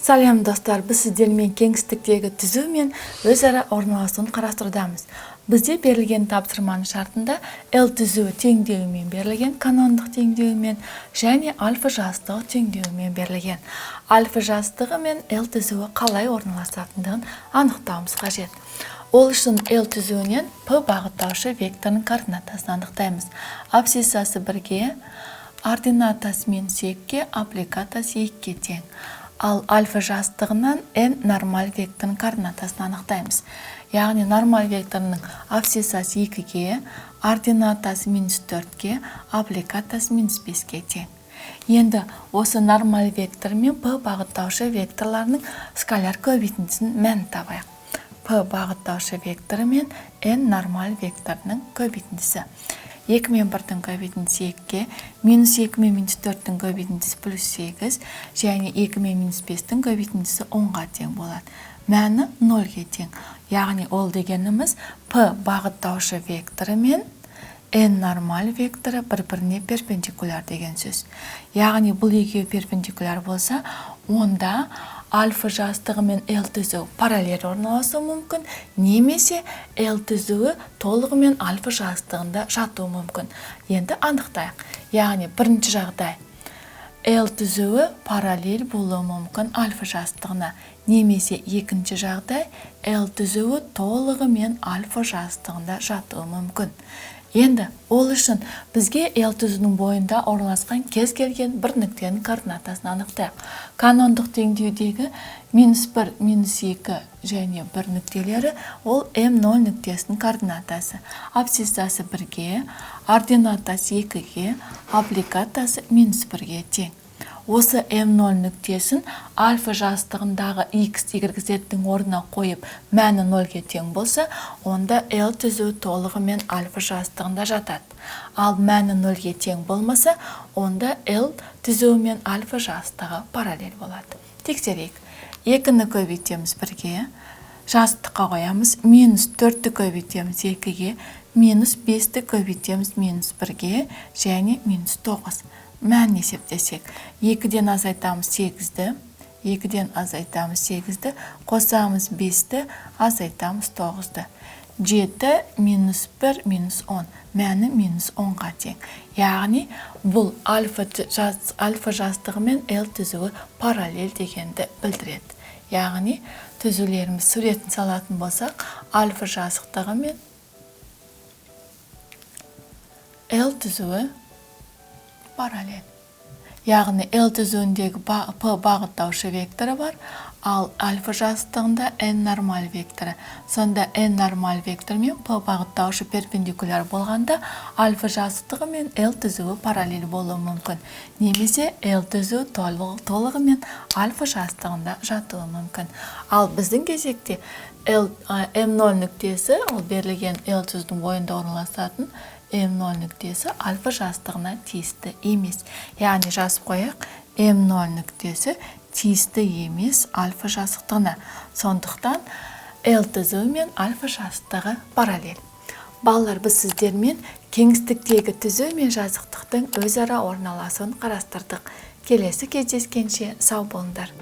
Салям достар, біз сіздермен кеңістіктегі түзу мен өзара орналасуын қарастырудамыз. Бізде берілген тапсырманың шартында L түзуі теңдеуімен берілген, канондық теңдеуімен және альфа жастығы теңдеуімен берілген. Альфа жастығы мен L түзуі қалай орналасатындығын анықтауымыз қажет. Ол үшін L түзуінен P бағыттаушы векторының координатасын анықтаймыз. Абсциссасы 1-ге, ординатасы -2-ге, аппликатасы 2-ге тең. Ал альфа жастығынан n нормаль векторының координатасын анықтаймыз. Яғни нормаль векторының абсциссасы 2-ге, ординатасы -4-ге, аппликатасы -5-ге тең. Енді осы нормаль вектор мен P бағыттаушы векторларының скаляр көбейтіндісін мәнін табайық. P бағыттаушы векторы мен n нормаль векторының көбейтіндісі. 2 мен 1-дің көбейтіндісі 2-ге, -2 мен -4-дің көбейтіндісі +8, және 2 мен -5-дің көбейтіндісі 10-ға тең болады. Мәні 0-ге тең. Яғни ол дегеніміз P бағыттаушы векторы мен n нормаль векторы бір-біріне перпендикуляр деген сөз. Яғни бұл екеуі перпендикуляр болса, онда альфа жастығы мен L түзуі параллель орналасуы мүмкін, немесе L түзуі толығымен альфа жастығында жатуы мүмкін. Енді анықтайық. Яғни бірінші жағдай L түзуі параллель болуы мүмкін альфа жастығына, немесе екінші жағдай L түзуі толығымен альфа жастығында жатуы мүмкін. Енді ол үшін бізге L түзуінің бойында орналасқан кез келген бір нүктенің координатасын анықтайық. Канондық теңдеудегі -1, -2 және 1 нүктелері ол M0 нүктесінің координатасы. Абсциссасы 1-ге, ординатасы 2-ге, аппликатасы -1-ге тең. Осы M0 нүктесін альфа жастығындағы x, y, z-дің орнына қойып мәні 0-ге тең болса, онда L түзуі толығымен альфа жастығында жатады. Ал мәні 0-ге тең болмаса, онда L түзуі мен альфа жастығы параллель болады. Тексерейік. 2-ні көбейтеміз 1-ге, жастыққа қоямыз, -4-ті көбейтеміз 2-ге, -5-ті көбейтеміз -1-ге және -9. Мәнін есептесек, 2-ден азайтамыз 8-ді, 2-ден азайтамыз 8-ді, қосамыз 5-ді, азайтамыз 9-ды. 7, -1, -10, мәні -10-ға тең. Яғни, бұл альфа жастығы мен L түзуі параллель дегенді білдіреді. Яғни, түзулеріміз суретін салатын болсақ, альфа жастығы мен L түзуі параллель. Яғни L түзуіндегі P бағыттаушы векторы бар, ал альфа жастығында n нормаль векторы. Сонда n нормаль вектор мен P бағыттаушы перпендикуляр болғанда, альфа жастығы мен L түзуі параллель болуы мүмкін. Немесе L түзуі толығымен альфа жастығында жатуы мүмкін. Ал біздің кезекте M0 нүктесі, ол берілген L түзудің бойында орналасатын M0 нүктесі альфа жастығына тиісті емес. Яғни жазып қояқ, M0 нүктесі тиісті емес альфа жастығына. Сондықтан L түзуі мен альфа жастығы параллель. Балалар, біз сіздермен кеңістіктегі түзу мен жазықтықтың өзара орналасуын қарастырдық. Келесі кездескенше сау болыңдар.